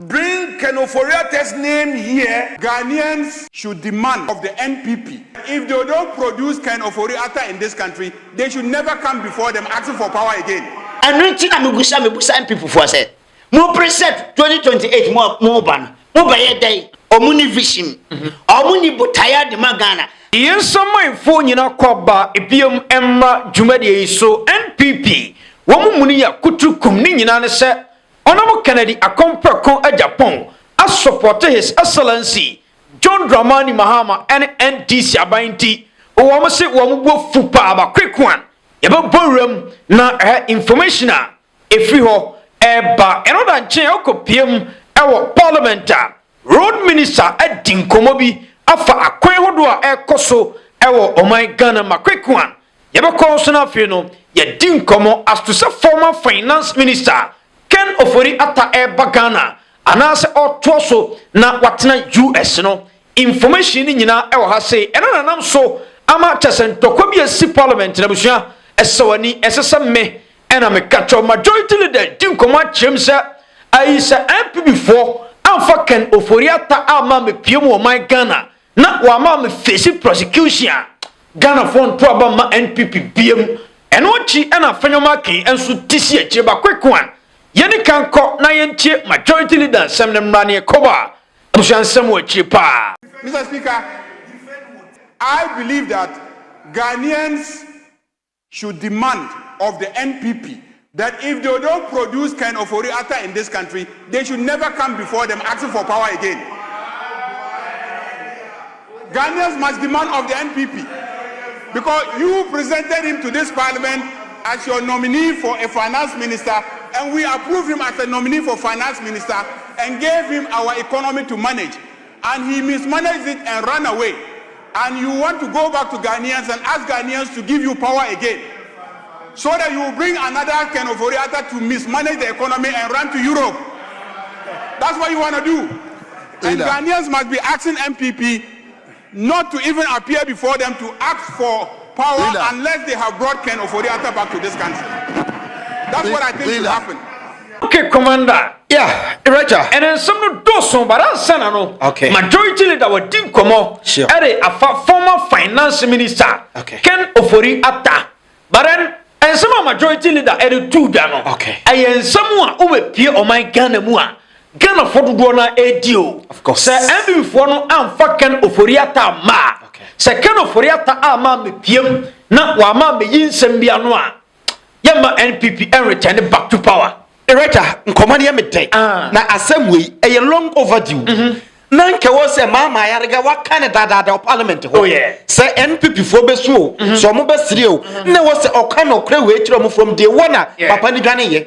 Bring Ken Ofori-Atta's name here. Ghanaians should demand of the NPP. If they don't produce Ken Ofori-Atta in this country, they should never come before them asking for power again. And reaching a Mugusa NPP for said, more preset 2028 more ban, more by a day, or muni vision, or muni botaya de Magana. Yen some phone you know kwaba ebiom emma jumadi so NPP. Wamu muniya kutu kumni na se Honorable Kennedy Akompeko agyapong as support His Excellency John Dramani Mahama and NDC abainti o wama se wamu bo fupa aba quick one yeba borum na information a efi ho eba enoda nche okopiem ewo parliamentary road minister adinkomo bi afa akwan hodo a ekoso ewo oman Ghana ma quick one yeba konso na afi no ye dinkomo as to say former finance minister Ken Ofori-Atta Ghana anase otoso na watena US no information ni nyina e wo ha sei ena nanam so ama chesentokwa bi asi parliament na busua esewani esesemme ena me kacho majority leader dinkomo achem se ayisa NPP for amfa Ken Ofori-Atta ama me piem wo man Ghana na wa ma me face prosecution Ghana for to aba ma NPP biem eno chi ena Afenyo maki enso tisi akire ba quick one Yeni kanko na yentie majority leader Semnem Rani Koba Bushansem Chipa. Mr. Speaker, I believe that Ghanaians should demand of the NPP that if they don't produce Ken Ofori-Atta in this country, they should never come before them asking for power again. Ghanaians must demand of the NPP because you presented him to this parliament as your nominee for a finance minister, and we approved him as a nominee for finance minister and gave him our economy to manage, and he mismanaged it and ran away. And you want to go back to Ghanaians and ask Ghanaians to give you power again so that you will bring another Ken Ofori-Atta to mismanage the economy and run to Europe. That's what you want to do. And Ghanaians must be asking MPP not to even appear before them to ask for power unless they have brought Ken Ofori-Atta back to this country. That's what I think should happen. Okay, Commander. Yeah, Roger. And then some no doson, but I said no. Okay. Majority leader were dinkomo. Sure. A former finance minister. Okay. Ken Ofori-Atta. But then and some majority leader two dano. Okay. And someone who will appear on my Ghana mua. Ghana for to do na edio. Of course. Say every for no am Ken Ofori-Atta ma. Okay. Say Ken Ofori-Atta ama me piem na wa ma me yinsem bia no a. Yama NPP and return back to power. Ereta nkomani ya midday na asem we a long overdue. Na nke wo se mama yarega wa Canada da parliament ho. Oh yeah. Say NPP for beso so mo besire o. Na wo se oka no kra we kire mo from day one papa ni dwane ye.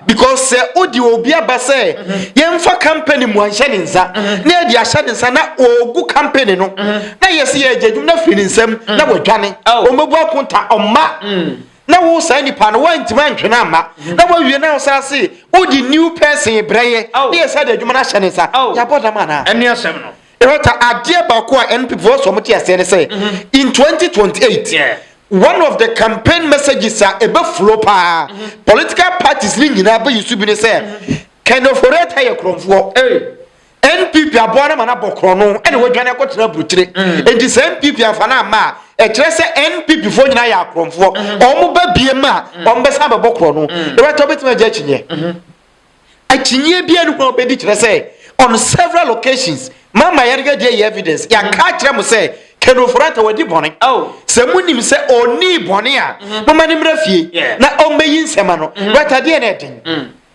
Because say odi obi aba say yemfa company mu anhye ne nsa. Na edi ahye ne nsa na ogu company no. Na yesi ye agedum na firi nsam na wadwane. O mebu akonta omma. Na wo say ni pa no wantima ntwena ama na wo wie na wo say say o di new person breye na ye say da adwuma na hye ne sa ya boda mana eni asem no erota ade ba ko a NPP so mo tie say ne say in 2028 one of the campaign messages are ebe flow pa political parties ni nyina ba yusu bi ne say Ken Ofori-Atta ye kromfo NPP aboa na mana bokro no ene wadwane akotena brutire enti say NPP afana ma e kire se NPP fo nyina ya akromfo omo ba biem a omo be sa bokro no e wato betima ja chinye achinye bia no ko be di kire se on several occasions mama yarga dey evidence ya ka kire mo se Ken Ofori-Atta wadi bone se munim se oni bone a mama ni mrafie na ombeyi nsema no wata de na edin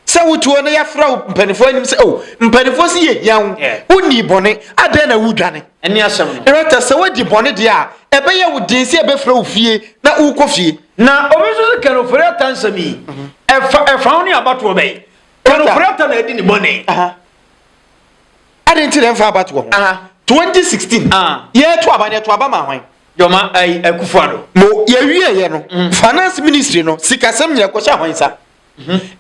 se wutuo na yafra mpanifo anim se mpanifo si ye yan uni bone ade na wudwane eni asem no erata se wadi bone de a ebe ye wudin se ebe fra ofie na ukofie na obiso se Ken Ofori-Atta nsami efa oni abato be Ken Ofori-Atta na edi ni bone ade nti na mfa abato ho 2016 ye to aba ma hwan Joma Akufo-Addo mo ye wie ye no finance ministry no sikasem nya ko sha hwan sa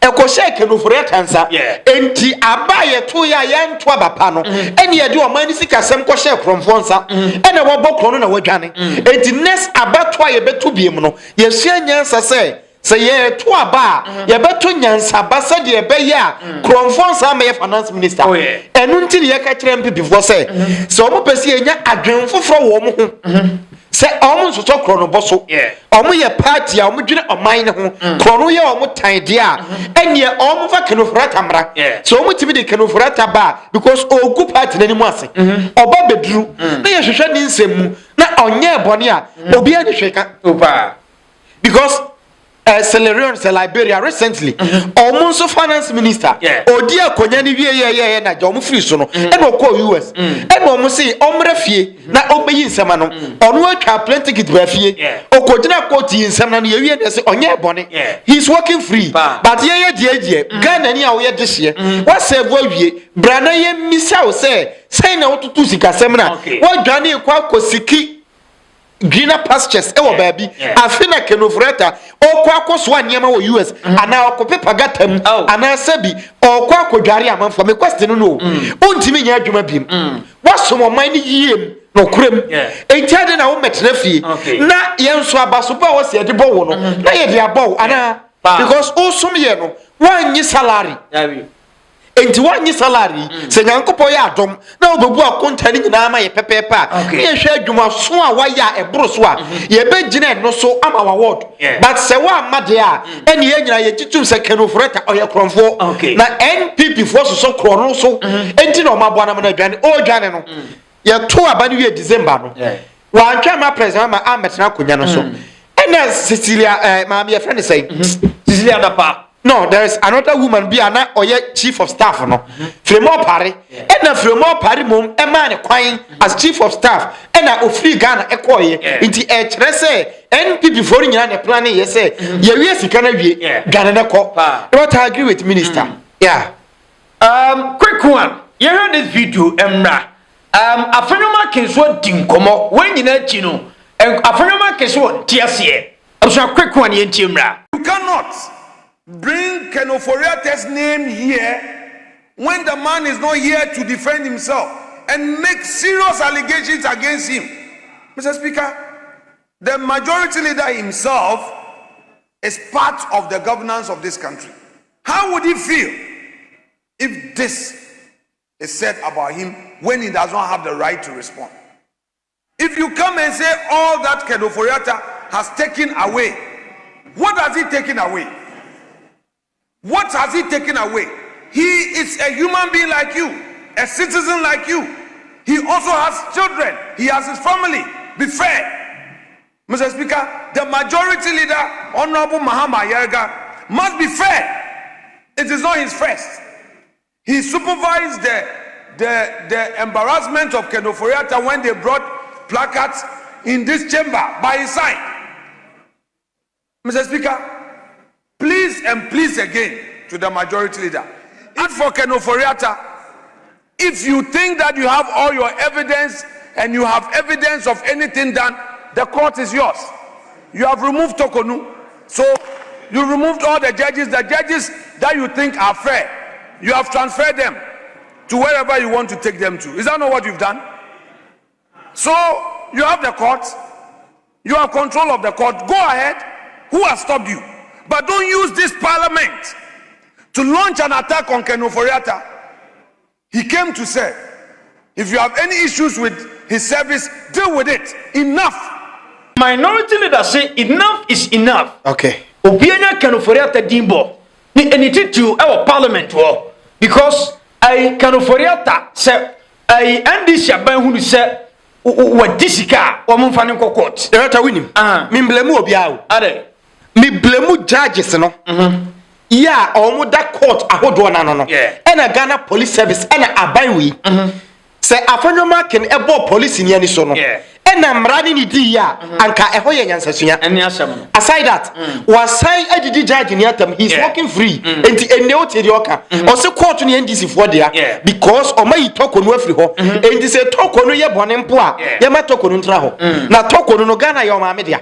eko she Ken Ofori-Atta nsa enti aba ye to ya ye nto abapa no ene ye de o mani sikasem ko she kromfo nsa ene wo bokro no na wadwane enti next abato ye beto biem no ye hia nyansa se say ye to aba ye beto nyansa ba se de be ye a kronfon sa me finance minister enu nti ye ka kire MPP fo say so mo pese enya adwen foforo wo mo ho se omo so krono boso omo ye party a omo dwene oman ne ho krono ye omo tan de a enie omo fa kenofurata mra so omo tibi de kenofurata ba because ogu party nani mu ase oba bedru na ye hwehwe ni nsemu na onye bone a obi ani hweka oba because Celerion Liberia recently almost finance minister odi akonya ni wie na ja omo free so no e no call US e no omo say omre fie na obeyi nsema no ono atwa plenty kit ba fie okojina court yi nsema na ye wie na say onye bone he's working free but ye die Ghana ni a wo ye dehye wa save awie brana ye misa wo say na wotutu sika sem na wa dwane kwa kosiki greener pastures ewo baabi afina kenofurata okwa akoso aniema wo US ana okope pagatam ana sabi okwa akodware amanfo me question no ontimi nya adwuma biem wasomo man ni yiem no kurem entiade na wo metena fie na yenso abaso ba wo se de bo wo no na ye de abo ana because osom ye no wanyi salary enti wanyi salary se nyankopo ya adom na obebu akonta ni nyina ama ye pepepa ye hwe adwuma so a waya ebro so a ye begina no so ama wa ward but se wa amade a eni ye nyina ye titum se kenofurata oye kronfo na NPP force so krono so enti no mabo na adwane o dwane no ye to abani we December no wa antwa ma president ma ametena konya no so ena Cecilia maami ye friend say Cecilia dapa. No, there is another woman be ana oye chief of staff no. Fremo pare. Ena fremo pare mom e ma ne kwan as chief of staff. Ena ofri Ghana ekoye. Nti e kire se NPP for nyina ne plan ye se ye wie sika na wie Ghana ne ko. What I agree with minister. Yeah. Quick one. You heard this video emra. Afenyo ma kenso dinkomo when nyina chi no. Afenyo ma kenso tiase. So quick one ye ntimra. You cannot bring Ken Ofori-Atta's name here when the man is not here to defend himself and make serious allegations against him. Mr. Speaker, the majority leader himself is part of the governance of this country. How would he feel if this is said about him when he does not have the right to respond? If you come and say all that Ken Ofori-Atta has taken away, what has he taken away? What has he taken away? He is a human being like you, a citizen like you. He also has children. He has his family. Be fair. Mr. Speaker, the majority leader, Honorable Mahama Yerga, must be fair. It is not his first. He supervised the embarrassment of Ken Ofori-Atta when they brought placards in this chamber by his side. Mr. Speaker, please and please again to the majority leader. And for Ken Ofori-Atta, if you think that you have all your evidence and you have evidence of anything done, the court is yours. You have removed Tokonu. So you removed all the judges that you think are fair. You have transferred them to wherever you want to take them to. Is that not what you've done? So you have the court. You have control of the court. Go ahead. Who has stopped you? But don't use this parliament to launch an attack on Ken Ofori-Atta. He came to serve. If you have any issues with his service, deal with it. Enough. Minority leader say enough is enough. Okay. Obianya Ken Ofori-Atta dimbo. Ni enititu our parliament wo because I Ken Ofori-Atta say I NDC aban hunu say wa disika o mo fane court. Director winim. Me blame obi awo. Ade. Me blame judges no. Yeah, omo that court ahodo na no. Ena Ghana Police Service ena abanwi. Say Afenyo ma ken ebo police ni ani so no. Ena mrani ni di ya anka eho ye nyansasunya. Eni asem. Aside that, wasai adidi judge ni atam he's working free. Enti ene o tedi oka. O se court ni NDC for there because o mai toko no afri ho. Enti se toko no ye bone mpo a ye ma toko no ntra ho. Na toko no Ghana ye o ma me dia.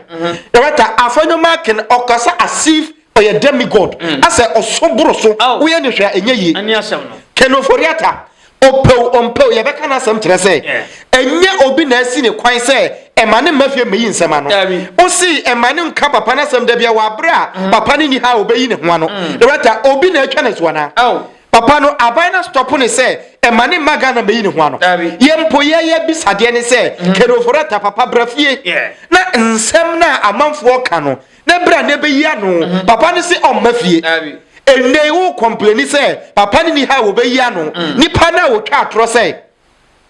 Director Afenyo ma ken okasa asif oye demigod. Ase osoboro so we ye ne hwa enye yi. Eni asem no. Ken Ofori-Atta ompel ye beka na asem kire say enye obi na asi ne kwan say emane mafie meyi nsema no o si emane nka papa na asem da bia wa bra papa ni ha obeyi ne ho ano the rata obi na atwa ne so na papa no abai na stop ne say emane maga na meyi ne ho ano ye mpo ye bisade ne say Ken Ofori-Atta papa brafie na nsem na amanfo ka no na bra na beyi ano papa ne say o mafie ene wo complain say papa ni ha obeyi ano nipa na wo twa atro say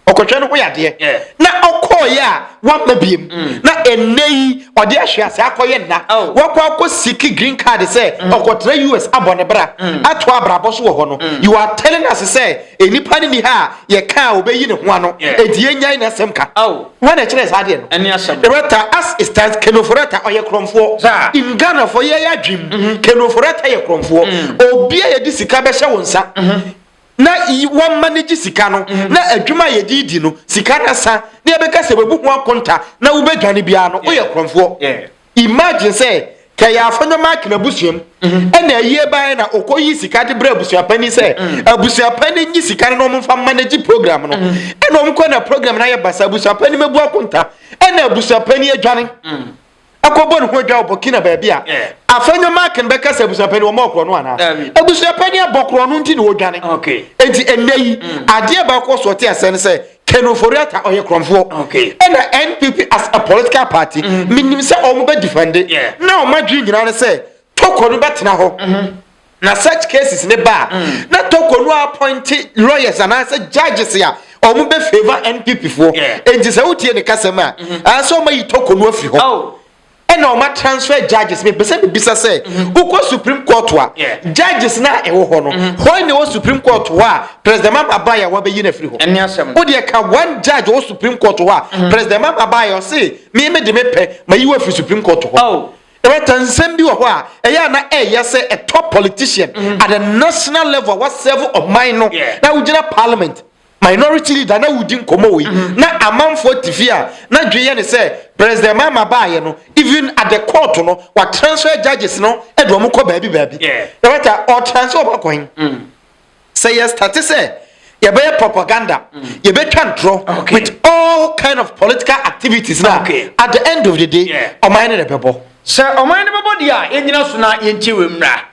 okotwe no ko yade na okoye a wa mabiem na enei ode ahwease akoye na wakọ akosiki green card say okotra US abone bra ato abrabo so ho no you are telling us say enipa ni ha ye ka obeyi ne ho ano edie nyan na semka wana kire sade no eni asem the rata as it stands Ken Ofori-Atta oye kromfo in Ghana for ye adwim Ken Ofori-Atta ye kromfo obi a ye di sika be hye wonsa na one manage sika no na adwuma ye di no sika na sa na ye beka se bebu ho akonta na wo bedwane bia no oye kromfo imagine say kaya Afenyo mark na busuam ena aye ban na okoyi sika de bra busuapani say abusuapani nyi sika no mfa manage program no ena omko na program na ye basa busuapani mebu akonta ena abusuapani adwane akobon ho dwa obokina ba bia Afenyo mark na beka se abusuapani wo mokro no ana abusuapani abokro no nti na odwane enti enei ade ba ko so te asen say Ken Ofori-Atta oye kromfo and the NPP as a political party minim say o mo be defend na o madwi nyina ne say tokoro betena ho na such cases ne ba na tokoro appoint lawyers and say judges ya o mo be favor NPP fo enti say utie ne kasema so ma yi tokoro afi ho and no ma transfer judges me be bisa say uko Supreme Court wa judges na e wo ho no ho ne wo Supreme Court wa President Abaya wa be yi na free ho eni asem o de ka one judge wo Supreme Court wa President Abaya say me de me pe ma yi wa free Supreme Court ho nsem bi wo ho a eya na say a top politician at the national level what serve of mine no na ugina parliament minority leader na wudi nkomo we na amanfo tifia na dweye ne say President Abaya no even at the court no what transfer judges no edwo mo ko baabi or transfer bakoin say yes start say ye be propaganda ye be twantro with all kind of political activities now at the end of the day o mine ne bebo say o mine ne bebo dia enyina so na yenchiwe mra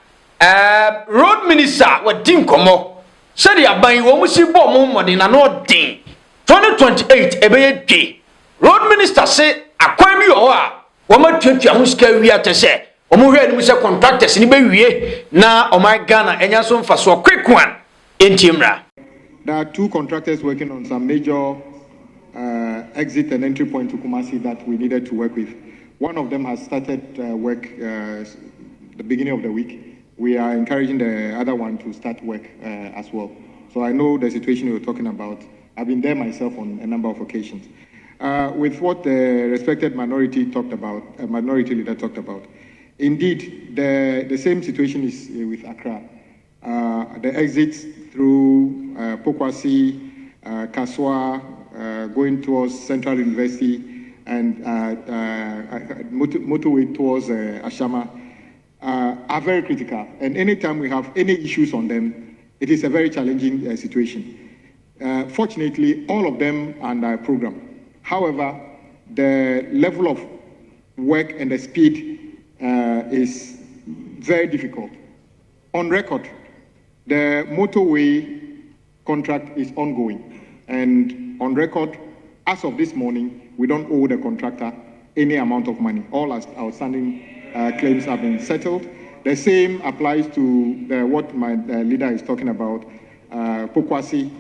road minister wa din komo said the aban wo musi bo mo mode na no din 2028 ebeye dwe road minister say akwan mi yo a wo ma twatwa ho sika wi atese o mo hwe ni say contractors ni be wie na o my Ghana enya so mfa so quick one entimra. There are two contractors working on some major exit and entry point to Kumasi that we needed to work with. One of them has started work the beginning of the week. We are encouraging the other one to start work as well. So I know the situation you're talking about. I've been there myself on a number of occasions. With what the respected minority leader talked about, indeed, the same situation is with Accra. The exits through Pokwasi, Kaswa, going towards Central University, and motorway towards Ashama are very critical. And anytime we have any issues on them, it is a very challenging situation. Fortunately, all of them are under a program. However, the level of work and the speed is very difficult. On record, the motorway contract is ongoing. And on record, as of this morning, we don't owe the contractor any amount of money. All outstanding claims have been settled. The same applies to what my leader is talking about, Pokwasi.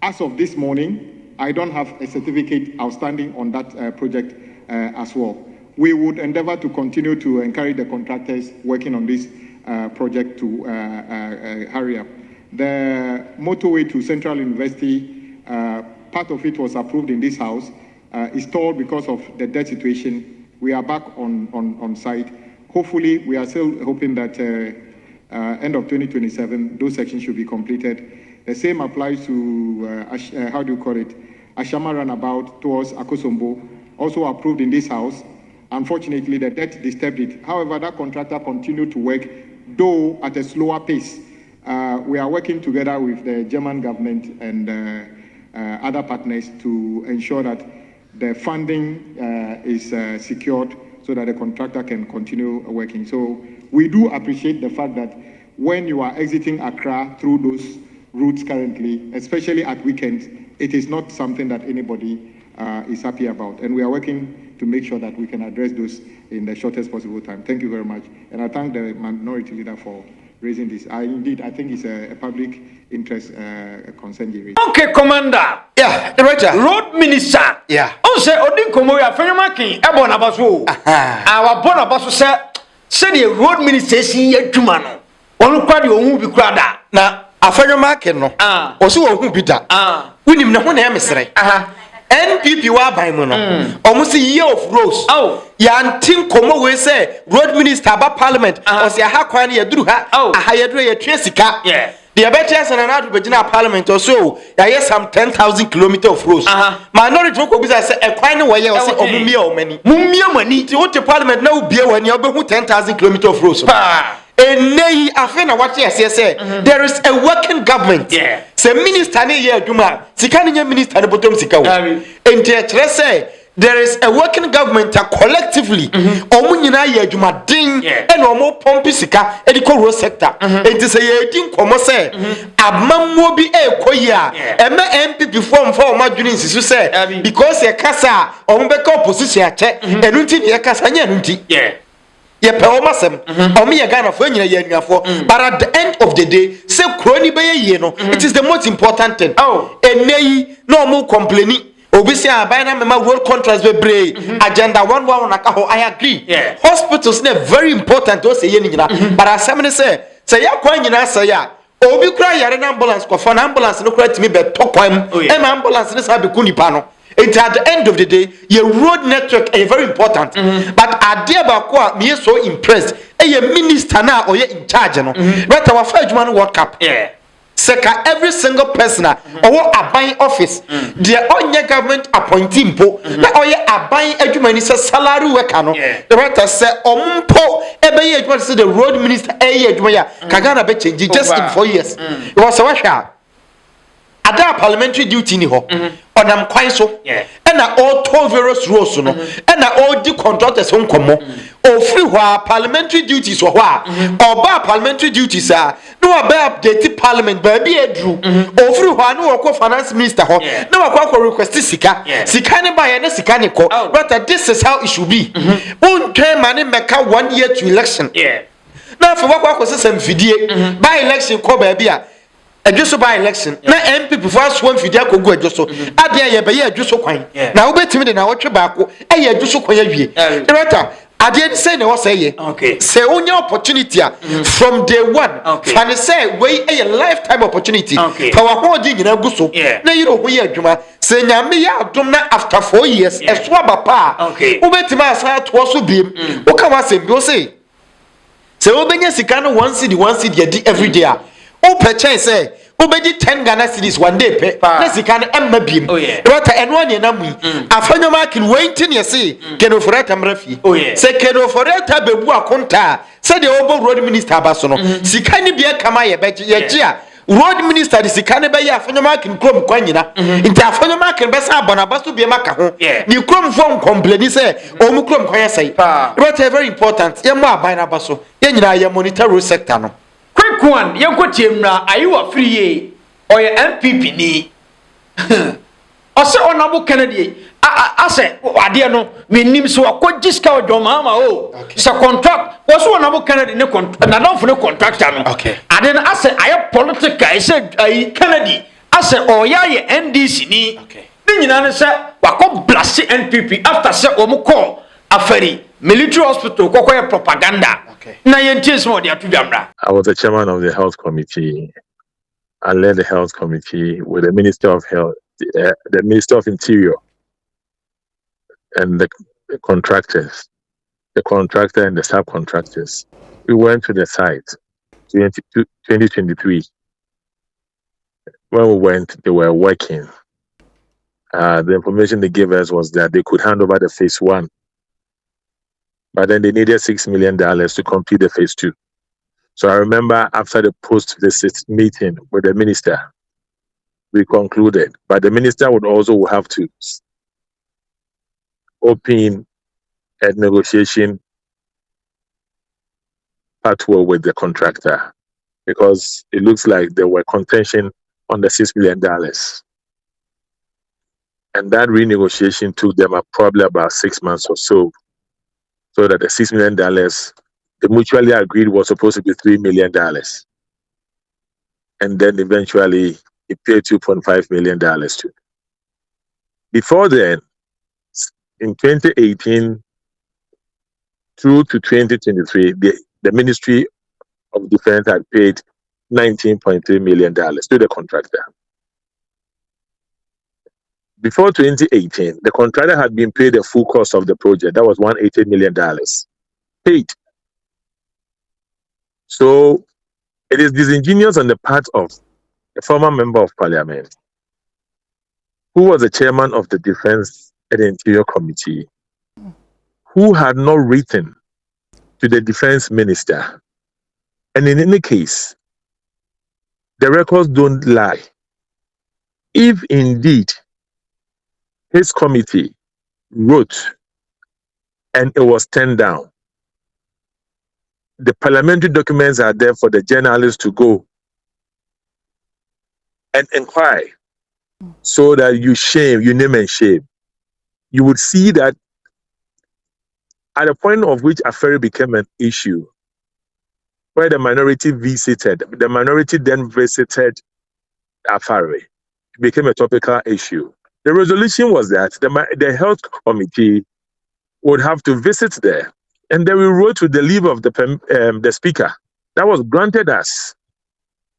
As of this morning, I don't have a certificate outstanding on that project as well. We would endeavor to continue to encourage the contractors working on this project to hurry up. The motorway to Central University, part of it was approved in this house, is stalled because of the debt situation. We are back on site. Hopefully, we are still hoping that end of 2027, those sections should be completed. The same applies to, Ashama Runabout towards Akosombo, also approved in this house. Unfortunately, the debt disturbed it. However, that contractor continued to work, though at a slower pace. We are working together with the German government and other partners to ensure that the funding is secured so that the contractor can continue working. So we do appreciate the fact that when you are exiting Accra through those routes currently, especially at weekends, it is not something that anybody is happy about. And we are working to make sure that we can address those in the shortest possible time. Thank you very much. And I thank the minority leader for raising this. I think it's a public interest concern. Okay, Commander. Yeah, the right. Road Minister. Yeah. On say Odin Komo ya Afenyo makin ebo na baso. Our bona baso say the road minister si adwuma no. Onu kwa de ohun bi kura da. Na Afenyo makin no. Osi ohun bi da. Unim na ho na emesere. NPP wa ban mu no. Omo say year of rose. Yantin komo we say road minister ba parliament osi aha kwan na yaduru ha. Aha yaduru ye twa sika. Yeah. The Abetias and another Virginia Parliament or so, there is some 10,000 kilometers of roads. Minority vote will say a quine way or say, oh, many. Mumia money to what the Parliament now be when you're going 10,000 kilometers of roads. And nay, Afena, what yes, say, there is a working government. Yeah. Say, Minister, near Duma, Sikania Minister, the bottom Sika. And say, there is a working government collectively. Omunina ye juma ding and omo pompi sika ediko road sector. And to say ye ding komo say abmammo bi e koya. Eme NPP form for ma junin sisu say because ye kasa omo beka opposition ache enunti ye kasa nya enunti. Ye pe omasem omo ye Ghana fo nyina ye nuafo. But at the end of the day say kroni be ye no, it is the most important thing. Eneyi no omo complaining. Obviously, I buy na mema road contracts be brave. Agenda 111 nakaho. I agree. Hospitals ne very important. Don't say anything. But as someone say ya kwa nyina say ya. Obi kura yare na ambulance kwa fana ambulance no kura timi be top time. Ambulance ne sa be kuni pano. It at the end of the day, your road network is very important. But idea ba kwa me so impressed. Your minister na or in charge no. But our first man World Cup. Seka every single person or a buying office the onye government appointee mpo na oye aban adwumani se salary worker no the writer say ompo ebe ye adwuma say the road minister adwuma ya kagana be change just in 4 years it was a washa ada parliamentary duty ni ho onam kwan so na all 12 various roles no na all the contractors won komo ofri ho parliamentary duties ho oba parliamentary duties no oba update parliament ba bi edru ofri ho no wako finance minister ho no wako request sika ne ba ye na sika ne ko but this is how it should be untwe mane meka 1 year to election na for wako system fidie by election ko ba bia adwoso by election na NPP for us one fidie akogu adwoso ade ye be ye adwoso kwan na wo betimi de na wotwe baako ye adwoso kwan awie director ade say na wo say ye say onya opportunity from day one fan say we a lifetime opportunity for wa ho di nyina guso na yiro ho ye adwuma say nyame ya adom na after 4 years eso abapa wo betimi asa to so biem wo ka wa say bi wo say wo benya sika no 1 cedi every day o purchase say obedi 10 Ghana cedis one day pe na sika no emma biem but eno ane na mu Afenyo makin waiting ye say Ken Ofori-Atta mrafi say Ken Ofori-Atta bebu akonta say the obo road minister abaso no sika ni bia kama ye beje ye ji a road minister the sika ne be ye Afenyo makin krom kwanyina nti Afenyo makin be sa abona abaso bia maka ho ni krom fo complain say o mu krom kwanya say but very important ye mo aban abaso ye nyina ye monitor road sector no quick one yanko tiemra ayiwa free ye oye NPP ni ose onabo Kennedy ase ade no menim so akogiska odwoma ma o se contract wo so onabo Kennedy ne contract na don for ne contractor no ade na ase aye political ise Kennedy ase oya ye NDC ni ni nyina ne se wako blast NPP after se omuko Afari military hospital kokoye propaganda na yentie so de atudwamra. I was the chairman of the health committee. I led the health committee with the Minister of Health, the Minister of Interior, and the contractors, the contractor and the subcontractors. We went to the site 2023. When we went, they were working. The information they gave us was that they could hand over the phase 1. But then they needed $6 million to complete the phase 2. So I remember after the post-visit meeting with the minister, we concluded, but the minister would also have to open a negotiation pathway with the contractor because it looks like there were contention on the $6 million. And that renegotiation took them probably about 6 months or so that the $6 million, they mutually agreed was supposed to be $3 million. And then eventually it paid $2.5 million to. Before then, in 2018 through to 2023, the Ministry of Defense had paid $19.3 million to the contractor. Before 2018, the contractor had been paid the full cost of the project. That was $180 million paid. So it is disingenuous on the part of a former member of Parliament who was the chairman of the Defense and Interior Committee, who had not written to the defense minister. And in any case, the records don't lie. If indeed his committee wrote and it was turned down, the parliamentary documents are there for the journalists to go and inquire so that you name and shame. You would see that at the point of which Afari became an issue, where the minority then visited Afari, it became a topical issue. The resolution was that the health committee would have to visit there. And then we wrote with the leave of the speaker. That was granted us.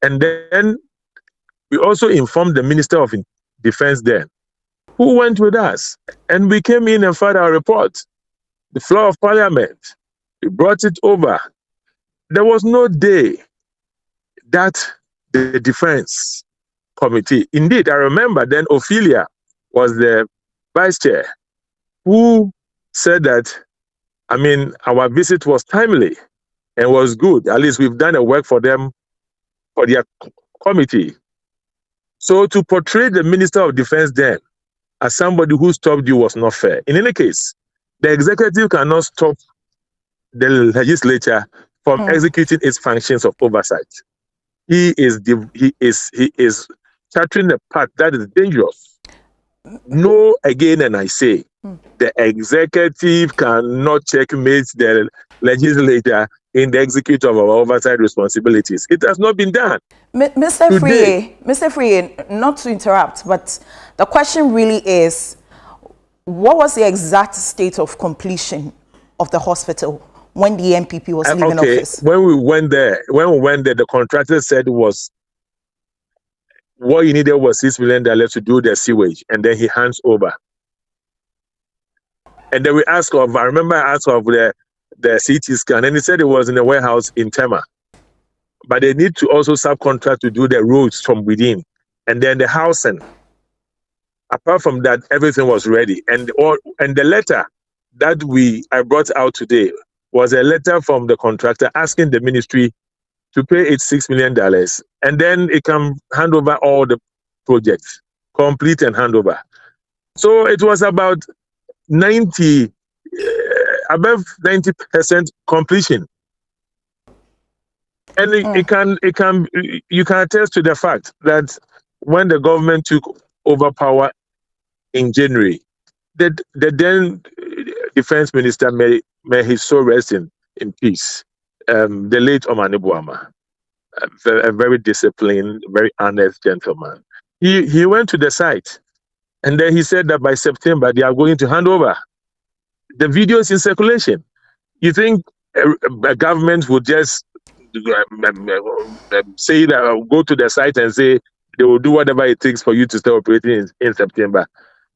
And then we also informed the Minister of Defense then, who went with us. And we came in and filed our report. The floor of Parliament. We brought it over. There was no day that the Defense Committee, indeed, I remember then Ophelia was the vice chair, who said that, our visit was timely and was good. At least we've done a work for them, for their committee. So to portray the Minister of Defense then as somebody who stopped you was not fair. In any case, the executive cannot stop the legislature from executing its functions of oversight. He is charting a path that is dangerous. No, again, and I say, the executive cannot checkmate the legislature in the execution of our oversight responsibilities. It has not been done. Mr. Ofori-Atta, not to interrupt, but the question really is, what was the exact state of completion of the hospital when the NPP was leaving office? When we went there, the contractor said what you needed was $6 million to do the sewage, and then he hands over. And then I remember I asked of the CT scan, and he said it was in a warehouse in Tema. But they need to also subcontract to do the roads from within, and then the housing. Apart from that, everything was ready. And the letter that I brought out today was a letter from the contractor asking the ministry to pay it $6 million, and then it can hand over all the projects, complete and hand over. So it was about above 90% completion. And you can attest to the fact that when the government took over power in January, the then defense minister, may his soul rest in peace, the late Omani Buama, a very disciplined, very honest gentleman. He went to the site, and then he said that by September they are going to hand over. The video is in circulation. You think a government would just say that, go to the site and say they will do whatever it takes for you to start operating in September,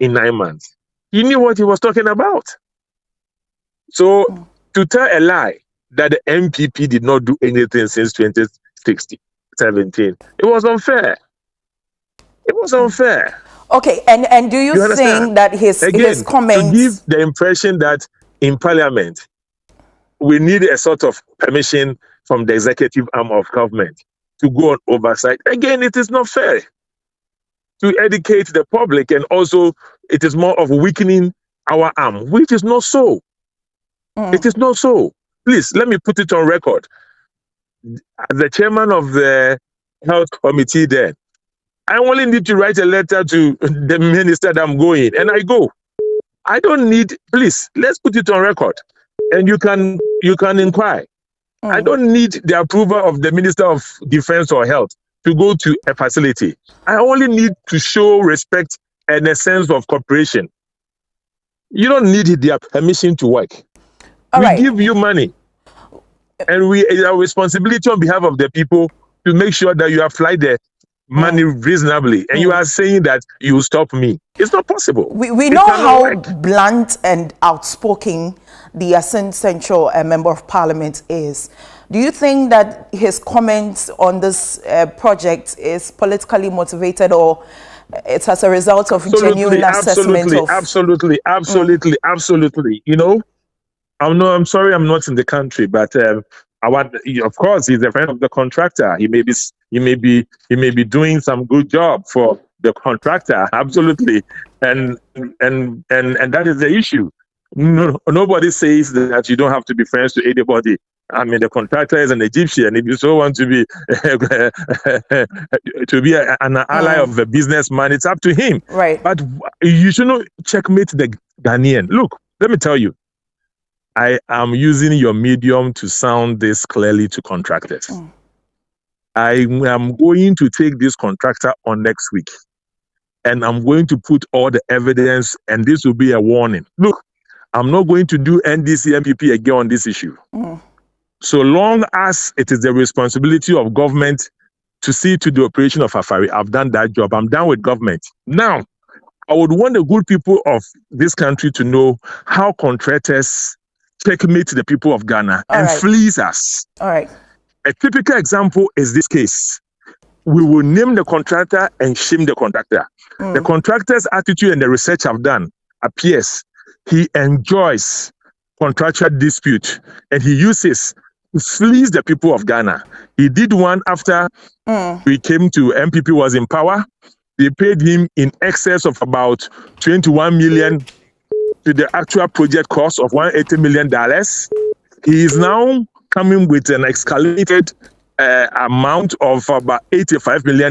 in 9 months? He knew what he was talking about. So to tell a lie that the NPP did not do anything since 2017, it was unfair. It was unfair. Okay, and do you think that his comments... to give the impression that in Parliament, we need a sort of permission from the executive arm of government to go on oversight. Again, it is not fair to educate the public, and also it is more of weakening our arm, which is not so. It is not so. Please, let me put it on record. As the chairman of the health committee there, I only need to write a letter to the minister that I'm going, and I go. I don't need, please, let's put it on record, and you can inquire. I don't need the approval of the Minister of Defense or Health to go to a facility. I only need to show respect and a sense of cooperation. You don't need their permission to work. We give you money, and it's our responsibility on behalf of the people to make sure that you apply the money reasonably, and you are saying that you will stop me. It's not possible. We know how blunt and outspoken the Ascent Central Member of Parliament is. Do you think that his comments on this project is politically motivated, or it's as a result of genuine assessment of... Absolutely. You know, I'm sorry I'm not in the country, but of course, he's a friend of the contractor. He may be doing some good job for the contractor. Absolutely, and that is the issue. No, nobody says that you don't have to be friends to anybody. I mean, the contractor is an Egyptian. If you so want to be an ally of the businessman, it's up to him. Right. But you should not checkmate the Ghanaian. Look, let me tell you. I am using your medium to sound this clearly to contractors. I am going to take this contractor on next week, and I'm going to put all the evidence, and this will be a warning. Look, I'm not going to do NDC NPP again on this issue. So long as it is the responsibility of government to see to the operation of Afari, I've done that job. I'm done with government. Now, I would want the good people of this country to know how contractors checkmate the people of Ghana and fleece us. All right. A typical example is this case. We will name the contractor and shame the contractor. The contractor's attitude and the research I've done appears he enjoys contractual dispute, and he uses to fleece the people of Ghana. He did one after we came to NPP was in power. They paid him in excess of about 21 million to the actual project cost of $180 million. He is now coming with an escalated amount of about $85 million.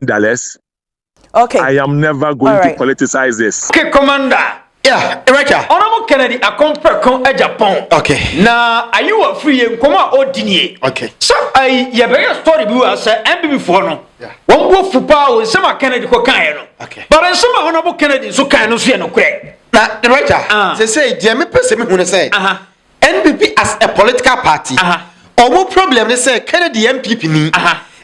Okay. I am never going to politicize this. Okay, Commander. Yeah, Erika. Honorable Kennedy, a compre agyapong. Okay. Na are you free and come out ordinary? Okay. So I very story be as NPP for no. Yeah. One go fupa some Kennedy ko kan no. Okay. But some Honorable Kennedy so kan no so no kure. Na Erika, they say the me person me hu say. NPP as a political party. Omo problem they say Kennedy NPP ni.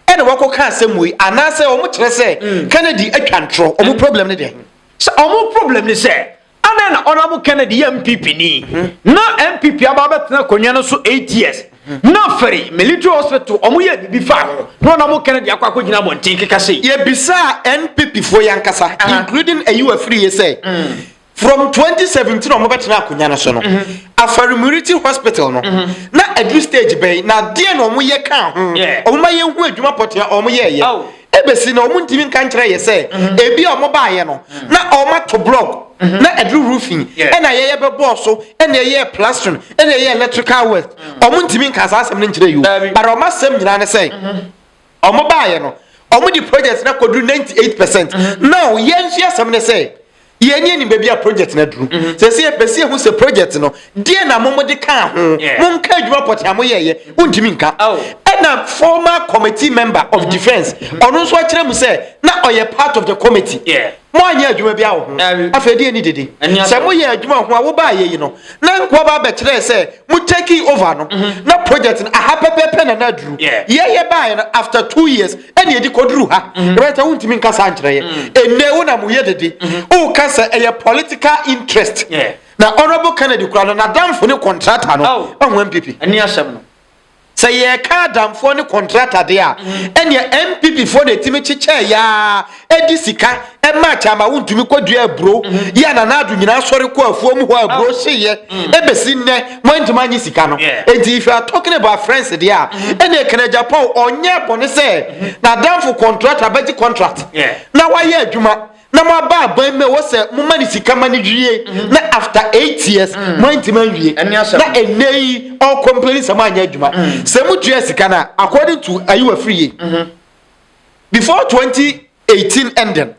And wako kan asem we anase omo kire say Kennedy atwantro. Omo problem ne dey. So omo problem they say Ana Honorable Kennedy MPP ni. Na MPP ababet na konya no so 8 years. Na feri military hospital omo ye bibi fa ho. Na Honorable Kennedy akwa kogina bontin keka sei. Ye bisa NPP for yankasa including a UF3 say. From 2017 omo betena akonya no so no. Afari Hospital no. Na at this stage be na de no omo ye kan ho. Omo ma ye hu adwuma potia omo ye ye. Ebesi na omo ntimi kan kire ye say ebi omo ba ye no. Na omo to block na edru roofing and aye be boss so and aye plastering and aye electrical work omo ntimi nka asem ne nkire you but omo asem nyina ne say omo baaye no omo di project na kodu 98%. Now yenhia asem ne say yenye ni baby a project na dru se pese hu se project no die na momo de ka ho mom ka adwuma pot amo ye untimi nka and a former committee member of defense onu so akire mu say na oye part of the committee mo anya adwuma bia wo ho afedi eni dede se mo ye adwuma ho a wo ba ye no na nko ba be kire say mo take over no na project na ahapepepe na dru ye ba ye after 2 years eni edi kodru ha right untimi nka sa nkire ye enne wo na mo ye dede o ka say a political interest na Honorable Kennedy kura na damfo ne contractor no on MPP ani asem no say ye ka damfo ne contractor de a ene MPP for the timi chiche ya edi sika e match ama wontumi kwadua abro ya na adu nyina sori ko afuo mu ho abro hye ebesi nne montuma nyi sika no enti if you are talking about friends de a ene kana Japan onye bone say na damfo contractor beti contract na waye adwuma na mo ba ban me wo se mo mani sika mani dwie na after 8 years mo intima wie na enei all companies am anya adwuma se mo dwie sika na according to ayiwa free before 2018 ending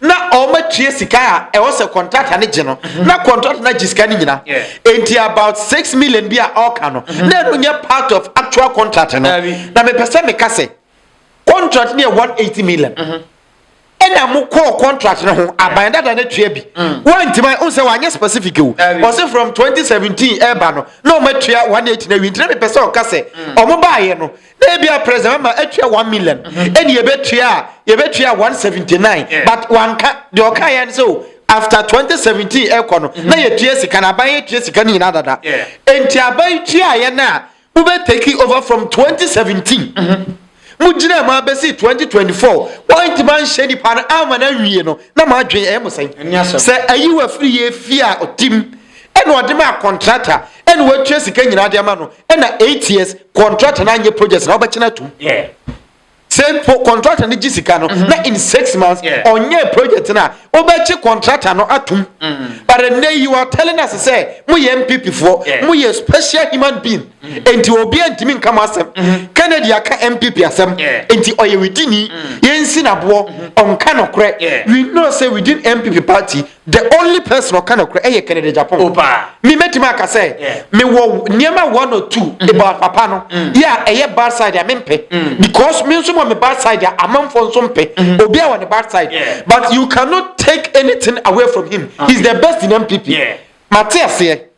na o ma tue sika e wo se contract ne gye no na contract na sika ni nyina enti about 6 million bia all kano na no nya part of actual contract no na me pese me kase contract near 180 million ena mo call contract no ho abanda da na tue bi wantima on say wanye specific o say from 2017 eba no na o ma tue 180 na wi me pese o kase o mo baaye no na bia president ma atue 1 million eni ye betue 179 but wanka de o kai en so after 2017 ekono na ye tue sika na ban ye tue sika ni na dada enti aban tue aye na we be take over from 2017 mujina ma besi 2024 point man shedi pan amana wie no na ma adwen e musan se ayiwa free ye fia otim eno odema contractor eno watwe sika nyina de ma no ena 8 years contractor na anye project na obekina tum same for contractor ni jisika no na in 6 months onye project na obechi contractor no atum but now you are telling us say mu ye MPP for mu ye special human being enti obi antimi nka masem Kennedy aka MPP asem enti oye witini yensi na bo onka no kre we know say within MPP party the only person who can kre eye Kennedy Japan me metima aka say me wo niema 1 or 2 about papa no yeah eye bad side ya mempe because me so me bad side ya amamfo nso mpe obi a on the bad side but you cannot take anything away from him. He's the best in NPP. Matthias here.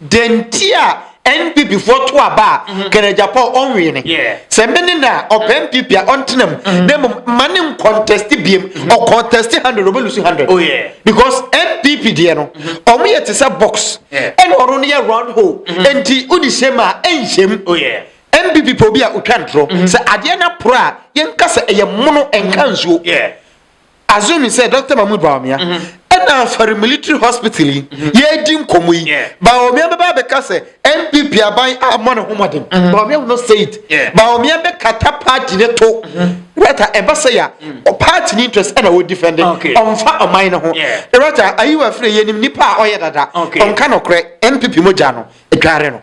Dentia NPP for to aba Kennedy Japan on winning. Sembeni na op NPP on tenem dem manim contest biem or contest 100 over losing 100. Oh yeah. Because NPP there no omo yet is a box and or near round hole enti udi shema enshem. Oh yeah. NPP probia utwantro se ade na pro a yenkasa eye mono enkanzo. Yeah. Assuming say Dr. Mahmoud Bawumia and Afari Military Hospital ye dim komu Bawumia be kase NPP aban amon homadin Bawumia will not say it Bawumia be kata party ne to rata e basa ya o party ni interest and we defend onfa oman ho rata ayiwa free ye nim nipa a oye dada onka no kre NPP moja no edware no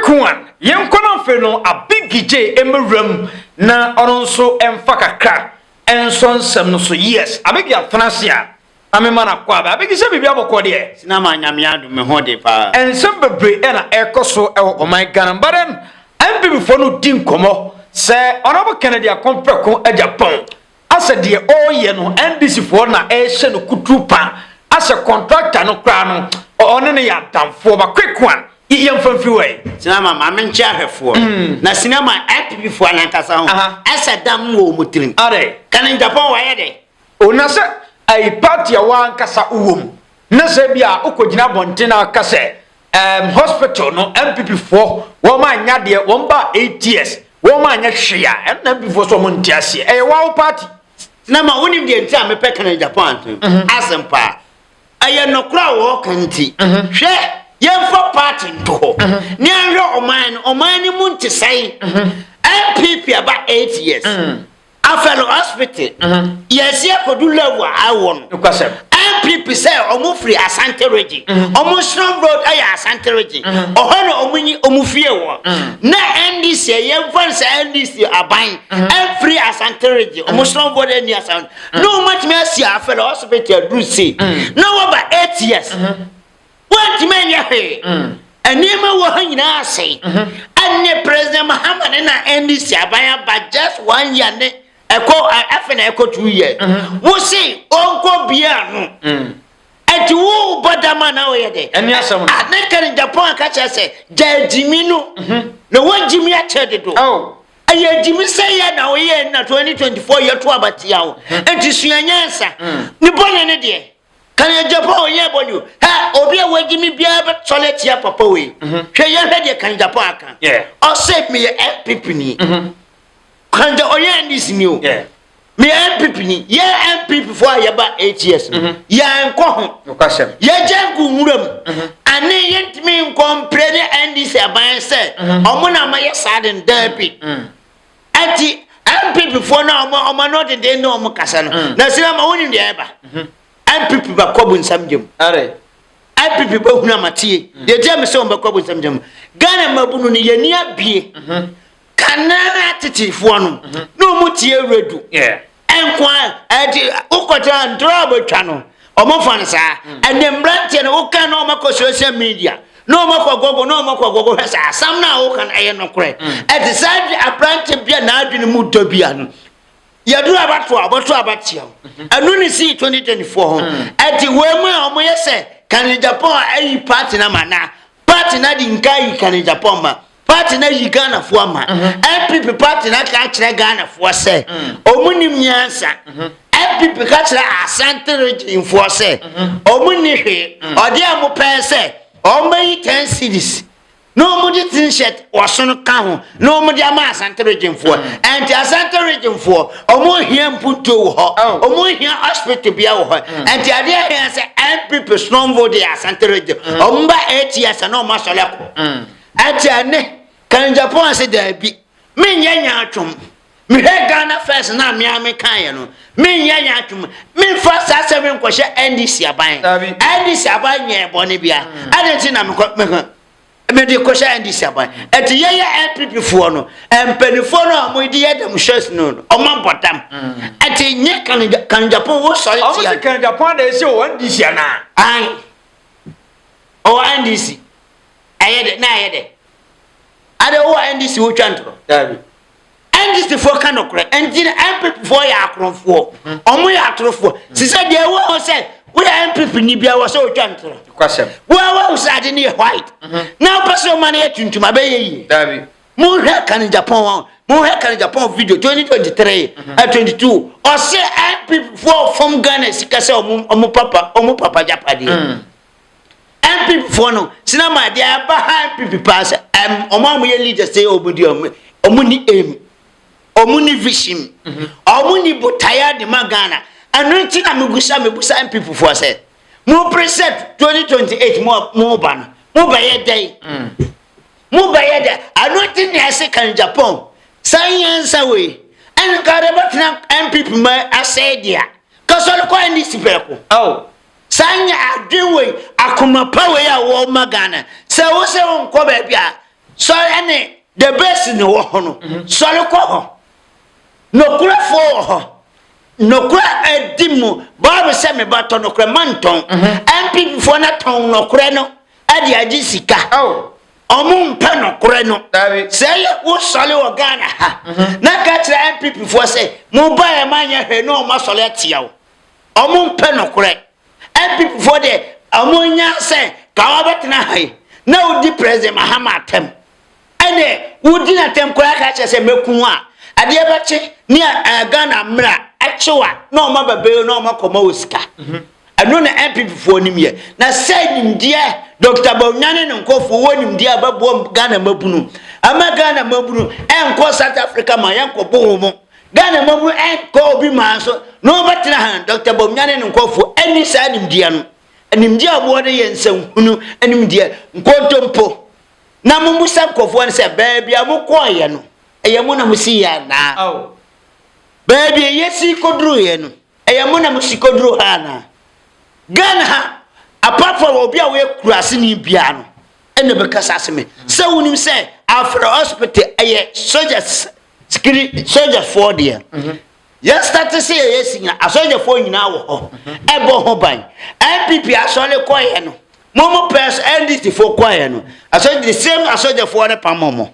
Kuan yenkono fe no abigije emewram na onso emfa kakra enson sem no so yes abegi atanasia amema na kwa ba abegi se bibia bokọ de sinama nyame adu me ho de pa ensem bebre na ekoso e o my Ghana baren MPP fo no din komo se onobo Kennedy akompeko agyapong ase de o ye no NDC fo na e hye no kutupa ase contractor no kra no ono ne ya damfo ba quick one yemfamfi we sinama ma menche ahwefo na sinama MPP fo anankasa ho asa dam wo mutirim are Kennedy Japan wa ye de ona se ai party ya wa ankasa uwom na se bia ukogina bontina kase hospital no MPP fo wo ma nya de wo ba 8 years wo ma nya hwea na MPP fo so mo ntiase wa party sinama wonim de ntia me pe Kennedy Japan asempa aye nokra wo kanti hwe yemfa party ndo ni anhwe oman ni munti sai MPP about 8 years Afari Hospital yes ye kodu level awon MPP say omo free Asante region omo strong road aya Asante region ohono omunyi omufie wo na NDC yemfa say NDC aban free Asante region omo strong road any Asante no much me see Afari Hospital do say no over 8 years what men ya he anima wo hanyina say ane President Muhammad na NDC aban but just 1 year ne Afenyo 2 years wo say onko bia no ati wo bodama na wo ye de eni asem na Kennedy Japan ka che say jimi no no wo jimi a che de do aye jimi say ya na wo ye na 2024 ye to abati ya wo enti suanyansa ni bone ne de Can you Japan ye bonu? Ha obi a wagi mi bia be toilet ya papa we. Hwe ye hwe de kan Japan aka. Yeah. O say me MPP ni. Kan de oye ndis ni o. Yeah. Me MPP ni. Ye MPP for ya ba 8 years. Ya enko ho. Okasem. Ye jangu nwuram. Ani yentimi nkompre ndis aban say omo na ma ye saden derby. Ati MPP for na omo no de no omo kasa no. Na sira ma woni de eba. MPP ba kwabu nsamjem. Are. MPP ba huna matie. De tell me say on ba kwabu nsamjem. Ghana mabunu ni yeni abie. Kanana titifo no. No mu tie redu. Yeah. Enkwa ati ukota ndrobo twa no. Omo fa nsa. Ene mbrante no uka no makọ social media. No makọ gogo no makọ gogo hesa. Sam na uka na ye no kure. Ati side abrante bia na adwene mu dobia no. Yadu abatu abatia. Anu ni si 2024. Ati wemu omo yese kan Japan ayi party na mana. Party na di nkai kan Japan ma. Party na yi Ghana fo ama. MPP party na ka kire Ghana fo se. Omunim nyansa. MPP ka kire Asante region fo se. Omuni hwe. Ode amu pe se. Omayi 10 cities. No mudi t-shirt wasono ka ho no mudi ama Asante region for and Asante region for omo hia mputo ho omo hia hospital bia ho and ade hia say MPP stronghold the Asante region omba 8 years na omo sole ko ati ane kan Japan say there bi me nyanya atwom me he Ghana first na me ame kan ye no me nyanya atwom me fa sa 7 kwhye NDC aban NDC aban ye bone bia ade na me me de kwhye NDC aban eti ye MPP fo no empanifo no amudi ye dem shares no oman botam eti nye kan Japan wo so o se kan Japan de se o NDC na ai o NDC ayede na ayede ade o NDC wo twantro NDC fo kan okre enti MPP fo ya akronfo omo ya atrofo se se de wo se we MPP ni bia wo so twantro kwasem wo usade ni white now person man ya tuntum abaye yi dabi mu hwe kan Japan video 2023 22 o se MPP fo from Ghana sika se omo papa japade MPP fo no sinama de aba MPP pass omo amoye leader say obudi omo ni aim omo ni vision omo ni botaya de magana anunti na mebusa MPP fo say mo preset 2028 mo ban mo baye day mo baye day anunti ni ase kan Japan science we en kareba tna MPP ma ase dia kasol ko NDC peko sanya adwe akoma pawe ya wo magana se wo se wonko ba bia so ene the best ni wo hono so le ko ho no kura fo ho no kura edimu babu se me bato no kura manton MPP fo na ton no kura no ade agi sika omu mpa no kura no se ye wo sole wo Ghana ha na ka tira MPP fo se mo ba e manya hwe no ma sole atia wo omu mpa no kura MPP for the amonya say ka obetena hai na udi president Mahama atem ene udi na tem kora ka che se meku a ade ebeche ni Ghana mra achewa na o mababe na o makoma osika anu na MPP for nim ye na say nim die Dr. Bonyane ne nkofo wonim die ababo Ghana mabunu ama Ghana mabunu enko South Africa ma yanko bohomo Ghana mabu enko obi manso no betena han Dr. Bonyane ne nkofo eni sa nimdia no nimdia abo de yensam hunu nimdia nkontompo na mumusa nkofo ne se baby amukọ ye no eyemu na musi ya na baby yesi kodru ye no eyemu na musi kodru ha na Ghana ha apart from obi a we kurase ni bia no ene be kasa aseme se wonim se Afari Hospital eye soldiers for there. Yes, start to say yes, a soldier for you now. Ebo Hoban. MPP are solely quiet. Momo press NDC for quiet. I said the same as soldier for the Pamomo.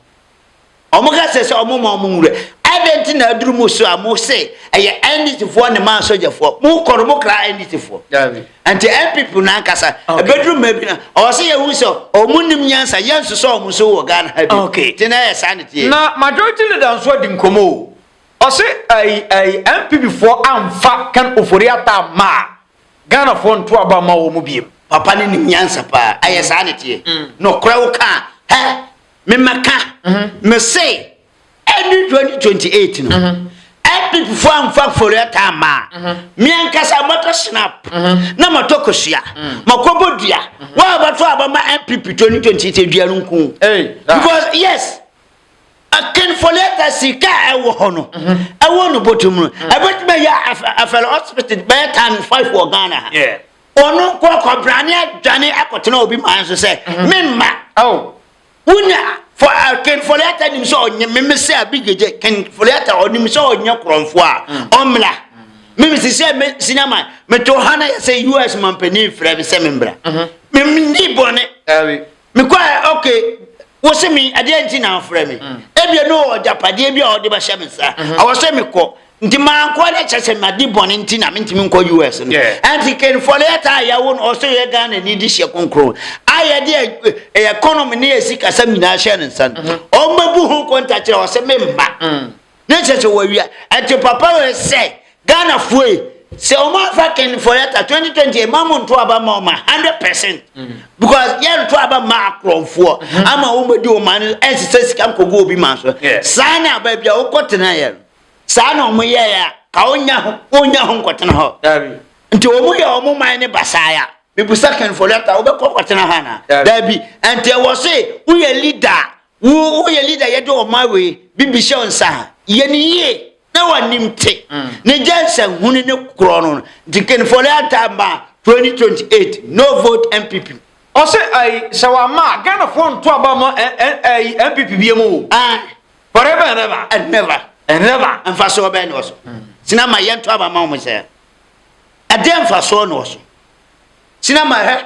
Omoga says Omomo Mure. I didn't know Drumuso, I must say, I NDC for the man soldier for more Koromokra NDC for. And the MPP Nankasa, a bedroom maybe, or say a whistle, or Mundim Yansa, Yansu saw Muso Gan. Okay, Tina sanity. Now, majority leaders what in Como. I say a MPP for Amfa Ken Ofori-Atta ma Ghana phone to aba ma wo mu biem papa ne nim nyansa pa ayesa ne tie no kora wo ka he me maka me say every 2028 no NPP for am for time ma me ankasa moto snap na moto kosia makobodua wa ba to aba ma NPP 2028 dua nku because yes Ken Ofori-Atta sika ewo hono ewo no botum no ebetime ya Afari Hospital by time 5 for Ghana ono ko brane adwane akotena obi man so say memma unya for Ken Ofori-Atta nim so onye me say abigeje Ken Ofori-Atta onim so onye kronfo a omla me say me sinama me to hana say US man pani frɛ be say membra me ni bone me kwa okay wose me ade anti na afrɛ me ebia no ojapade bia ode ba hye me sa awose me ko nti man ko le kyese me ade bone nti na me ntimi nko US no anti Ken Ofori-Atta ya won also ye Ghana ni di hye konkro aye de economy ne esika sa mina hye ne nsan o mabu hu contact le wose me mba ne kyese wo wia anti papa we say Ghana fuwe se o ma fa Ken Ofori-Atta 2020 mamu nto aba ma 100% because ye nto aba ma akromfo ama wo medi o man ensese sika nkogo obi ma so sana aba bia wo kotena ye sana o mo ye ya ka onya ho nkotena ho nti o mo ye o mo man ne basaya bibusa Ken Ofori-Atta wo be kotena ha na dabi nti e wo se wo ye leader ye de o ma we bibisha onsa ye ni ye na wanimte ne jansa hunu ne krono di Ken Ofori-Atta ma 2028 no vote NPP o se ai sawama Ghana phone to aba ma NPP biemu forever and never and for so ben also sinama yen to aba ma mo se adem fa so no so sinama he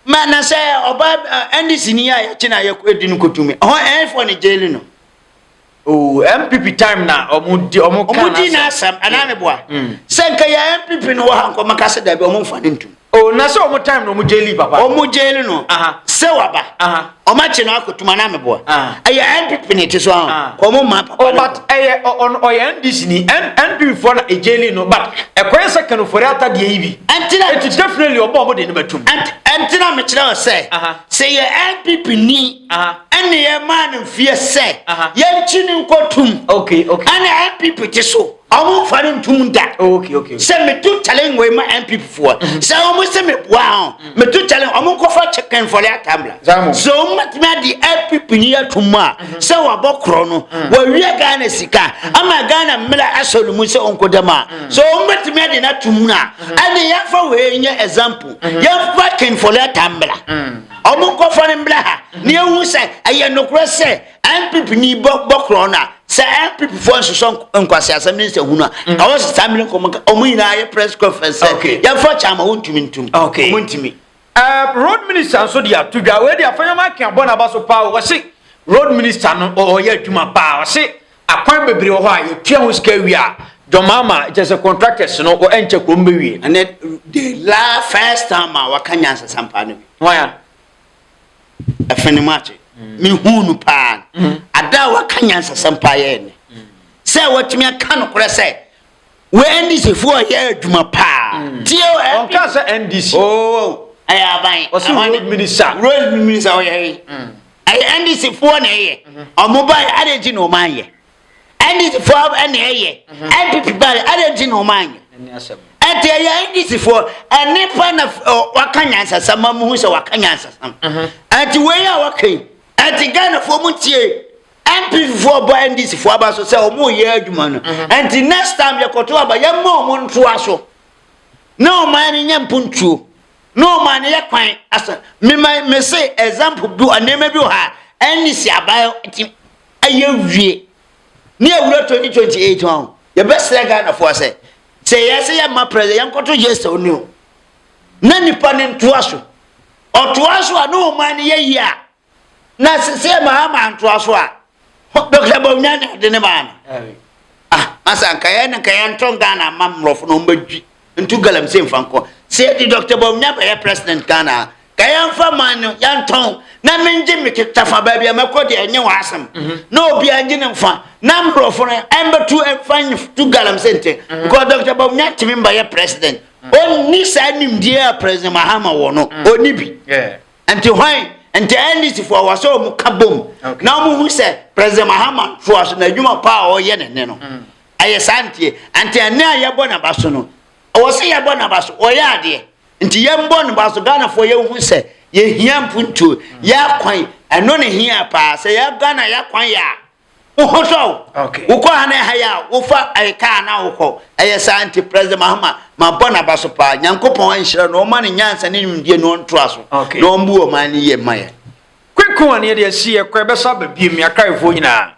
mana se oba NDC ni ya china ya edinu kotumi ho for ne jail no MPP time na omudi na asem anane boa senka ya MPP no wa hanko makase da be omfa ne ntum na se omu time no omu jeli papa omu jeli no se waba omache na akotuma na meboa aya MPP ne tiso omu ma papa but oya NDC ni NPP for na ejeli no but ekwense Ken Ofori-Atta de yibi antina it definitely obo de ne batum antina me kire o say ya NPP ni ene ye man fie say ye nchini nkotum okay ana NPP tiso omu fari ntum da okay se me tu challenge we ma NPP for se omu se me bua me tu challenge omu ko fa Ken Ofori-Atta mbla so matma di NPP ni atuma se wa bokro no wa wi Ghana sika ama Ghana mla asolumu se onkodama so matma di na tumna ane ya fa we nya example ya fa Ken Ofori-Atta mbla omu ko fa mbla ha ni ewu se aye nokro se NPP ni bokro na se NPP for so nkwase asem ni se hunu a was family ko omu ina ye press conference ya fa chama wontumi ntum wontumi road minister so dia tudwa we dia Afenyo ma kan bona ba so pa wo se road minister no o ye adwuma pa wo se akwan bebre wo ha ye tua ho ska wi a domama just a contractors no o enche ko mbewie and the la first time wa kanya sampa no why Afenyo mache mi hunu pa ada wa kanya sampa ye ne se watumi aka no kore se we NDC for ye adwuma pa tie on ka se NDC ayaban road minister oye NDC for na ye omobai adeji no man ye NDC for na ye NPP bari adeji no man ye ete ya NDC for enipa na wakanya nsasama mu se wakanya nsasam ati we ya wakai ati Ghana for mutie NPP for bo NDC for aba so se omo ye adwuma no ati next time yakoto aba ye mo mo nto aso no man nyampuntuo no man ye kwan asa me say example do anema bi ha NDC abayo ayewie ni ewura 2028 on ye best Ghana for say yes ye ma president yankoto yes oni o na nipa ne ntoaso otoaso no man ye yia na se ma ntoaso a Dr. Bonyane de ne man asa kaya na kaya nton Ghana mamrofo no mbadwi ntu galam se mfanko se di Dr. Bonyane ya president Ghana kaya mfa man yanton na menje mikitafa ba bia makodi enye wasam na obi anje ne mfa na mrofo no embetu emfan tu galam sente because Dr. Bonyane timimba ya president Oni sa nimdie President Mahama wo no oni bi enti hwan enti NDC for waso mu kabom na mu hu se President Mahama for so na adwuma pa o ye ne no ayesantie enti ene ayebo na baso no wo se yebo na baso o ya ade enti yembo na baso Ghana for ye hu se ye hia mpuntu ya kwan eno ne hia pa se ya Ghana ya kwan ya Uhoso. Okay. Uko hane haya ufa aika na uko. Ayesa anti President Mahama mabona basopa nyankopon anhira no ma ne nyansa ne nwudie no ntoaso. Okay. No mbu o ma ne ye maye. Kweku ane de asie kwa besa babiem ya kaifo nyina.